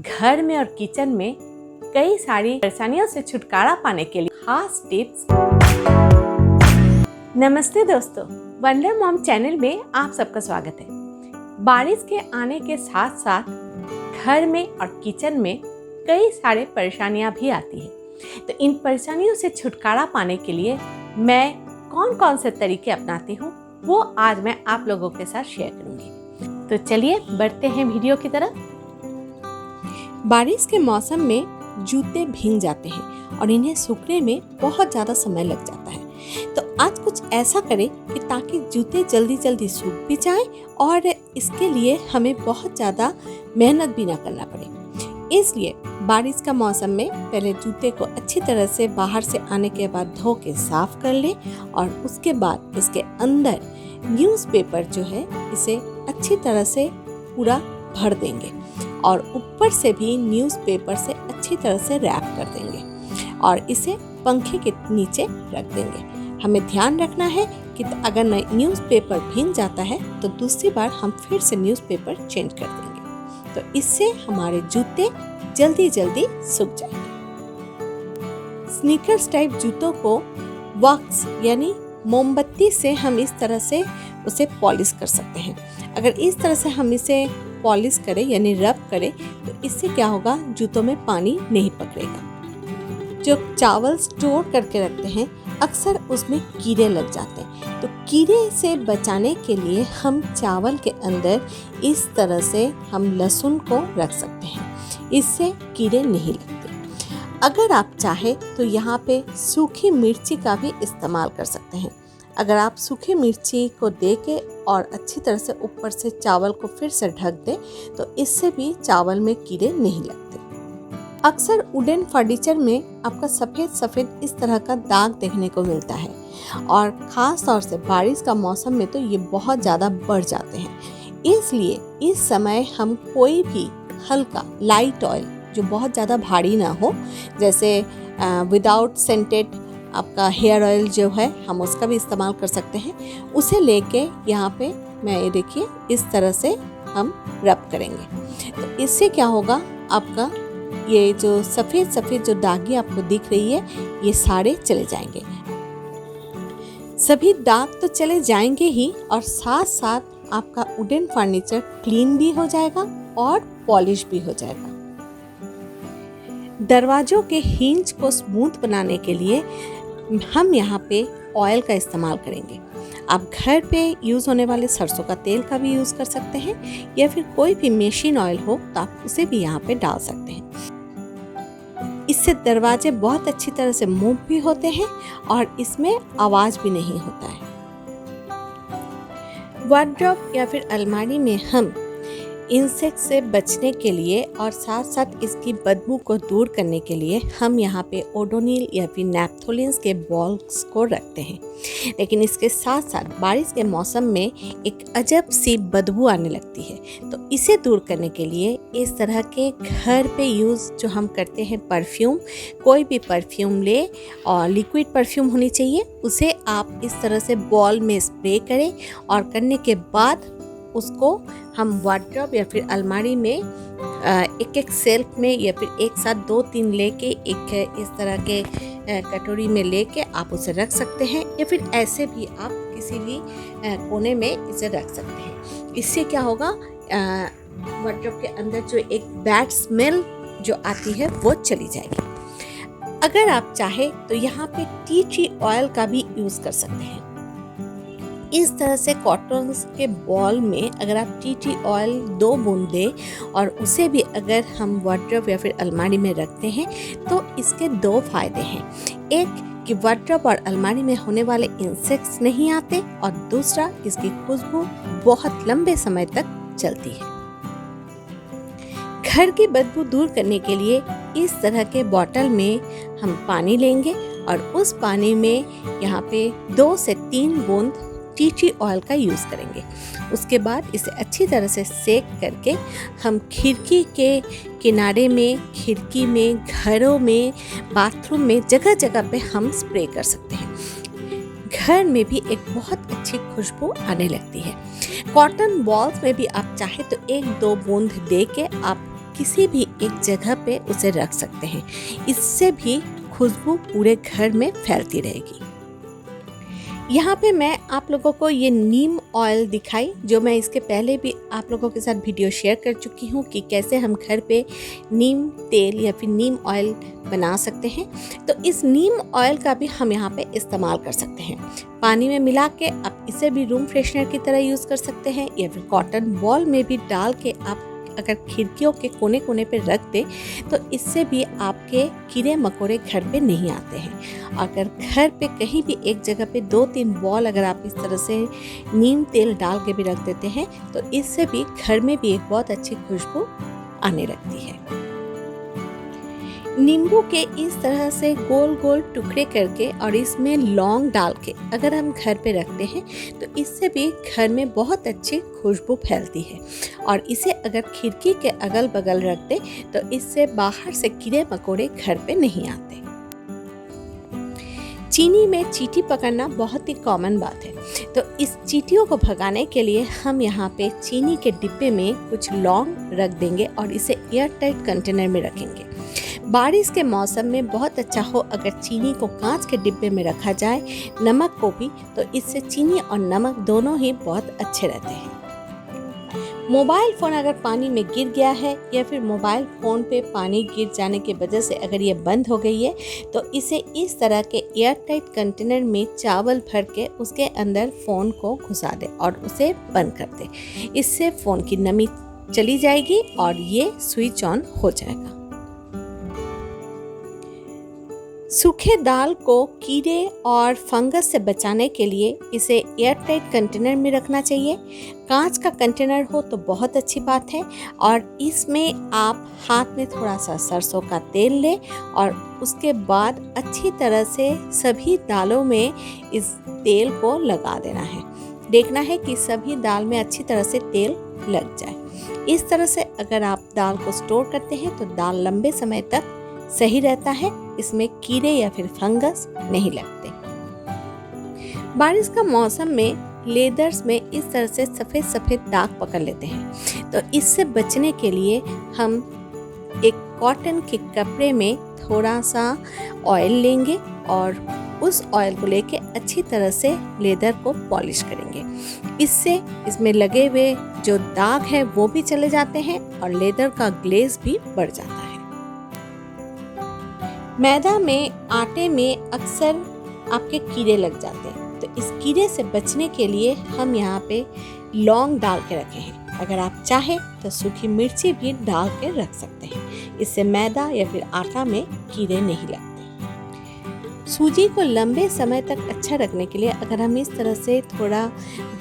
घर में और किचन में कई सारी परेशानियों से छुटकारा पाने के लिए खास टिप्स। नमस्ते दोस्तों, वंडर मॉम चैनल में आप सबका स्वागत है। बारिश के आने के साथ साथ घर में और किचन में कई सारे परेशानियां भी आती हैं। तो इन परेशानियों से छुटकारा पाने के लिए मैं कौन कौन से तरीके अपनाती हूँ वो आज मैं आप लोगों के साथ शेयर करूँगी। तो चलिए बढ़ते हैं वीडियो की तरफ। बारिश के मौसम में जूते भीग जाते हैं और इन्हें सूखने में बहुत ज़्यादा समय लग जाता है। तो आज कुछ ऐसा करें कि ताकि जूते जल्दी जल्दी सूख भी जाएं और इसके लिए हमें बहुत ज़्यादा मेहनत भी ना करना पड़े। इसलिए बारिश का मौसम में पहले जूते को अच्छी तरह से बाहर से आने के बाद धो के साफ कर लें और उसके बाद इसके अंदर न्यूज़पेपर जो है इसे अच्छी तरह से पूरा भर देंगे और ऊपर से भी न्यूज़पेपर से अच्छी तरह से रैप कर देंगे और इसे पंखे के नीचे रख देंगे। हमें ध्यान रखना है कि अगर न्यूज़पेपर भीग जाता है तो दूसरी बार हम फिर से न्यूज़पेपर चेंज कर देंगे। तो इससे हमारे जूते जल्दी जल्दी सूख जाएंगे। स्नीकर्स टाइप जूतों को वैक्स यानी मोमबत्ती से हम इस तरह से उसे पॉलिश कर सकते हैं। अगर इस तरह से हम इसे पॉलिश करें यानी रब करें तो इससे क्या होगा, जूतों में पानी नहीं पकड़ेगा। जो चावल स्टोर करके रखते हैं अक्सर उसमें कीड़े लग जाते हैं। तो कीड़े से बचाने के लिए हम चावल के अंदर इस तरह से हम लहसुन को रख सकते हैं, इससे कीड़े नहीं लगते। अगर आप चाहे तो यहाँ पे सूखी मिर्ची का भी इस्तेमाल कर सकते हैं। अगर आप सूखी मिर्ची को दे के और अच्छी तरह से ऊपर से चावल को फिर से ढक दें तो इससे भी चावल में कीड़े नहीं लगते। अक्सर वुडन फर्नीचर में आपका सफ़ेद सफ़ेद इस तरह का दाग देखने को मिलता है और ख़ास तौर से बारिश का मौसम में तो ये बहुत ज़्यादा बढ़ जाते हैं। इसलिए इस समय हम कोई भी हल्का लाइट ऑयल जो बहुत ज़्यादा भारी ना हो, जैसे विदाउट सेंटेड आपका हेयर ऑयल जो है हम उसका भी इस्तेमाल कर सकते हैं, उसे लेके यहाँ पे मैं ये देखिए इस तरह से हम रब करेंगे। तो इससे क्या होगा, आपका ये जो सफ़ेद सफ़ेद जो दागी आपको दिख रही है ये सारे चले जाएंगे। सभी दाग तो चले जाएंगे ही और साथ साथ आपका वुडन फर्नीचर क्लीन भी हो जाएगा और पॉलिश भी हो जाएगा। दरवाजों के हिंज को स्मूथ बनाने के लिए हम यहाँ पे ऑयल का इस्तेमाल करेंगे। आप घर पे यूज़ होने वाले सरसों का तेल का भी यूज़ कर सकते हैं या फिर कोई भी मशीन ऑयल हो तो आप उसे भी यहाँ पे डाल सकते हैं। इससे दरवाजे बहुत अच्छी तरह से मूव भी होते हैं और इसमें आवाज़ भी नहीं होता है। वार्डरोब या फिर अलमारी में हम इंसेक्ट से बचने के लिए और साथ साथ इसकी बदबू को दूर करने के लिए हम यहाँ पे ओडोनिल या फिर नैप्थोलिन्स के बॉल्स को रखते हैं। लेकिन इसके साथ साथ बारिश के मौसम में एक अजब सी बदबू आने लगती है, तो इसे दूर करने के लिए इस तरह के घर पे यूज़ जो हम करते हैं परफ्यूम, कोई भी परफ्यूम ले और लिक्विड परफ्यूम होनी चाहिए, उसे आप इस तरह से बॉल में स्प्रे करें और करने के बाद उसको हम वार्डरोब या फिर अलमारी में एक एक सेल्फ में या फिर एक साथ 2-3 लेके एक इस तरह के कटोरी में लेके आप उसे रख सकते हैं या फिर ऐसे भी आप किसी भी कोने में इसे रख सकते हैं। इससे क्या होगा, वार्डरोब के अंदर जो एक बैड स्मेल जो आती है वो चली जाएगी। अगर आप चाहे तो यहाँ पे टी ट्री ऑयल का भी यूज़ कर सकते हैं। इस तरह से कॉटन के बॉल में अगर आप टी ट्री ऑयल 2 बूंद दें और उसे भी अगर हम वार्डरोब या फिर अलमारी में रखते हैं तो इसके 2 फायदे हैं। एक कि वार्डरोब और अलमारी में होने वाले इंसेक्ट्स नहीं आते और दूसरा इसकी खुशबू बहुत लंबे समय तक चलती है। घर की बदबू दूर करने के लिए इस तरह के बॉटल में हम पानी लेंगे और उस पानी में यहाँ पे 2 से 3 बूंद टी ट्री ऑयल का यूज़ करेंगे। उसके बाद इसे अच्छी तरह से सेक करके हम खिड़की के किनारे में, खिड़की में, घरों में, बाथरूम में, जगह जगह पे हम स्प्रे कर सकते हैं। घर में भी एक बहुत अच्छी खुशबू आने लगती है। कॉटन बॉल्स में भी आप चाहे तो 1-2 बूंद दे के आप किसी भी एक जगह पे उसे रख सकते हैं। इससे भी खुशबू पूरे घर में फैलती रहेगी। यहाँ पे मैं आप लोगों को ये नीम ऑयल दिखाई, जो मैं इसके पहले भी आप लोगों के साथ वीडियो शेयर कर चुकी हूँ कि कैसे हम घर पे नीम तेल या फिर नीम ऑयल बना सकते हैं। तो इस नीम ऑयल का भी हम यहाँ पे इस्तेमाल कर सकते हैं। पानी में मिला के आप इसे भी रूम फ्रेशनर की तरह यूज़ कर सकते हैं, या फिर कॉटन बॉल में भी डाल के आप अगर खिड़कियों के कोने कोने पे रख दे तो इससे भी आपके कीड़े मकोड़े घर पे नहीं आते हैं। अगर घर पे कहीं भी एक जगह पे 2-3 बॉल अगर आप इस तरह से नीम तेल डाल के भी रख देते हैं तो इससे भी घर में भी एक बहुत अच्छी खुशबू आने लगती है। नींबू के इस तरह से गोल गोल टुकड़े करके और इसमें लौंग डाल के अगर हम घर पे रखते हैं तो इससे भी घर में बहुत अच्छी खुशबू फैलती है। और इसे अगर खिड़की के अगल बगल रख दे तो इससे बाहर से कीड़े मकोड़े घर पे नहीं आते। चीनी में चींटी पकड़ना बहुत ही कॉमन बात है, तो इस चींटियों को भगाने के लिए हम यहाँ पे चीनी के डिब्बे में कुछ लौंग रख देंगे और इसे एयर टाइट कंटेनर में रखेंगे। बारिश के मौसम में बहुत अच्छा हो अगर चीनी को कांच के डिब्बे में रखा जाए, नमक को भी, तो इससे चीनी और नमक दोनों ही बहुत अच्छे रहते हैं। मोबाइल फ़ोन अगर पानी में गिर गया है या फिर मोबाइल फ़ोन पे पानी गिर जाने की वजह से अगर ये बंद हो गई है तो इसे इस तरह के एयर टाइट कंटेनर में चावल भर के उसके अंदर फ़ोन को घुसा दे और उसे बंद कर दे। इससे फ़ोन की नमी चली जाएगी और ये स्विच ऑन हो जाएगा। सूखे दाल को कीड़े और फंगस से बचाने के लिए इसे एयर टाइट कंटेनर में रखना चाहिए। कांच का कंटेनर हो तो बहुत अच्छी बात है। और इसमें आप हाथ में थोड़ा सा सरसों का तेल लें और उसके बाद अच्छी तरह से सभी दालों में इस तेल को लगा देना है। देखना है कि सभी दाल में अच्छी तरह से तेल लग जाए। इस तरह से अगर आप दाल को स्टोर करते हैं तो दाल लंबे समय तक सही रहता है, इसमें कीड़े या फिर फंगस नहीं लगते। बारिश का मौसम में लेदर्स में इस तरह से सफ़ेद सफ़ेद दाग पकड़ लेते हैं, तो इससे बचने के लिए हम एक कॉटन के कपड़े में थोड़ा सा ऑयल लेंगे और उस ऑयल को लेके अच्छी तरह से लेदर को पॉलिश करेंगे। इससे इसमें लगे हुए जो दाग है वो भी चले जाते हैं और लेदर का ग्लेज भी बढ़ जाता है। मैदा में, आटे में अक्सर आपके कीड़े लग जाते हैं, तो इस कीड़े से बचने के लिए हम यहाँ पे लौंग डाल के रखे हैं। अगर आप चाहें तो सूखी मिर्ची भी डाल के रख सकते हैं। इससे मैदा या फिर आटा में कीड़े नहीं लगते। सूजी को लंबे समय तक अच्छा रखने के लिए अगर हम इस तरह से थोड़ा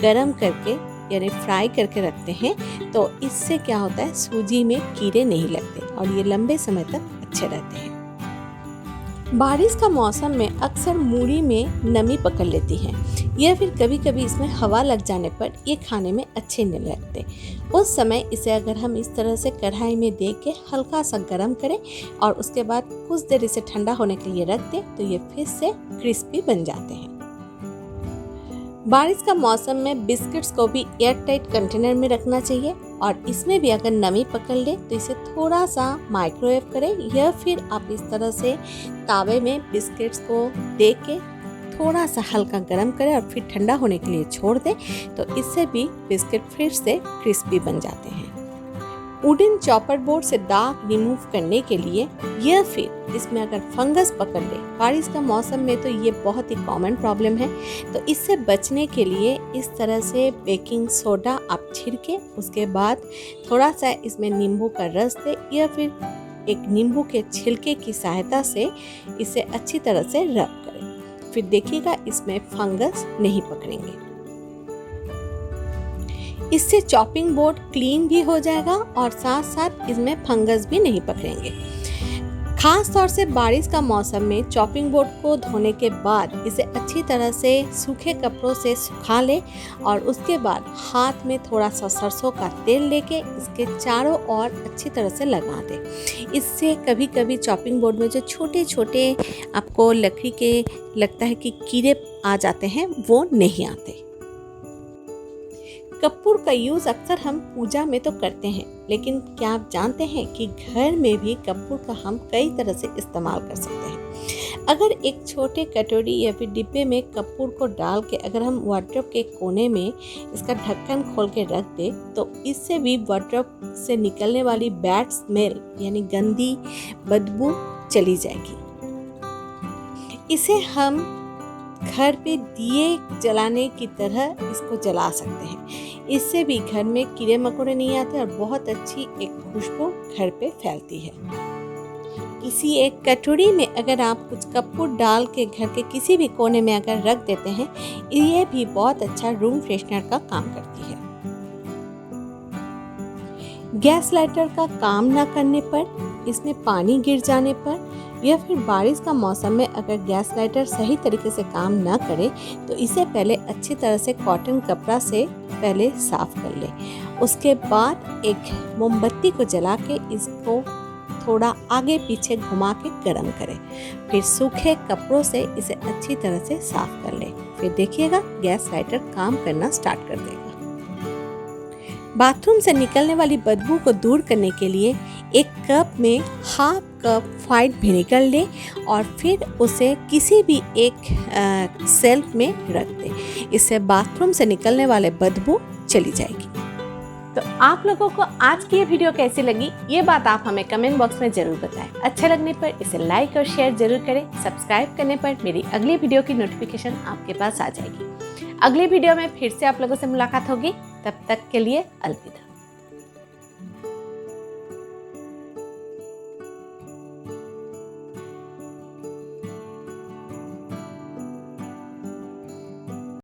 गरम करके यानी फ्राई करके रखते हैं तो इससे क्या होता है, सूजी में कीड़े नहीं लगते और ये लंबे समय तक अच्छे रहते हैं। बारिश का मौसम में अक्सर मूढ़ी में नमी पकड़ लेती है या फिर कभी कभी इसमें हवा लग जाने पर ये खाने में अच्छे नहीं लगते। उस समय इसे अगर हम इस तरह से कढ़ाई में दे के हल्का सा गर्म करें और उसके बाद कुछ देर इसे ठंडा होने के लिए रख दें तो ये फिर से क्रिस्पी बन जाते हैं। बारिश का मौसम में बिस्किट्स को भी एयर टाइट कंटेनर में रखना चाहिए और इसमें भी अगर नमी पकड़ ले तो इसे थोड़ा सा माइक्रोवेव करें या फिर आप इस तरह से तावे में बिस्किट्स को दे के थोड़ा सा हल्का गर्म करें और फिर ठंडा होने के लिए छोड़ दें तो इससे भी बिस्किट फिर से क्रिस्पी बन जाते हैं। वुडन चॉपर बोर्ड से दाग रिमूव करने के लिए या फिर इसमें अगर फंगस पकड़ ले, बारिश का मौसम में तो ये बहुत ही कॉमन प्रॉब्लम है, तो इससे बचने के लिए इस तरह से बेकिंग सोडा आप छिड़के उसके बाद थोड़ा सा इसमें नींबू का रस दे या फिर एक नींबू के छिलके की सहायता से इसे अच्छी तरह से रब करें। फिर देखिएगा इसमें फंगस नहीं पकड़ेंगे। इससे चॉपिंग बोर्ड क्लीन भी हो जाएगा और साथ साथ इसमें फंगस भी नहीं पकड़ेंगे। खास तौर से बारिश का मौसम में चॉपिंग बोर्ड को धोने के बाद इसे अच्छी तरह से सूखे कपड़ों से सुखा ले और उसके बाद हाथ में थोड़ा सा सरसों का तेल लेके इसके चारों ओर अच्छी तरह से लगा दे। इससे कभी कभी चॉपिंग बोर्ड में जो छोटे छोटे आपको लकड़ी के लगता है कि कीड़े आ जाते हैं वो नहीं आते। कपूर का यूज़ अक्सर हम पूजा में तो करते हैं, लेकिन क्या आप जानते हैं कि घर में भी कपूर का हम कई तरह से इस्तेमाल कर सकते हैं। अगर एक छोटे कटोरी या फिर डिब्बे में कपूर को डाल के अगर हम वार्डरोब के कोने में इसका ढक्कन खोल के रख दे तो इससे भी वार्डरोब से निकलने वाली बैड स्मेल यानी गंदी बदबू चली जाएगी। इसे हम घर पे दिए जलाने की तरह इसको जला सकते हैं। इससे भी घर में कीड़े मकोड़े नहीं आते और बहुत अच्छी एक खुशबू घर पे फैलती है। किसी एक कटोरी में अगर आप कुछ कपूर डाल के घर के किसी भी कोने में अगर रख देते हैं, ये भी बहुत अच्छा रूम फ्रेशनर का काम करती है। गैस लाइटर का काम ना करने पर, इसमें पानी गिर जाने पर या फिर बारिश का मौसम में अगर गैस लाइटर सही तरीके से काम ना करे तो इसे पहले अच्छी तरह से कॉटन कपड़ा से पहले साफ कर ले। उसके बाद एक मोमबत्ती को जला के इसको थोड़ा आगे पीछे घुमा के गर्म करें, फिर सूखे कपड़ों से इसे अच्छी तरह से साफ कर ले। फिर देखिएगा गैस लाइटर काम करना स्टार्ट कर देगा। बाथरूम से निकलने वाली बदबू को दूर करने के लिए एक कप में हाफ कप व्हाइट विनेगर ले और फिर उसे किसी भी एक शेल्फ में रख दे। इससे बाथरूम से निकलने वाले बदबू चली जाएगी। तो आप लोगों को आज की ये वीडियो कैसी लगी, ये बात आप हमें कमेंट बॉक्स में ज़रूर बताएं। अच्छा लगने पर इसे लाइक और शेयर जरूर करें। सब्सक्राइब करने पर मेरी अगली वीडियो की नोटिफिकेशन आपके पास आ जाएगी। अगली वीडियो में फिर से आप लोगों से मुलाकात होगी। तब तक के लिए अलविदा।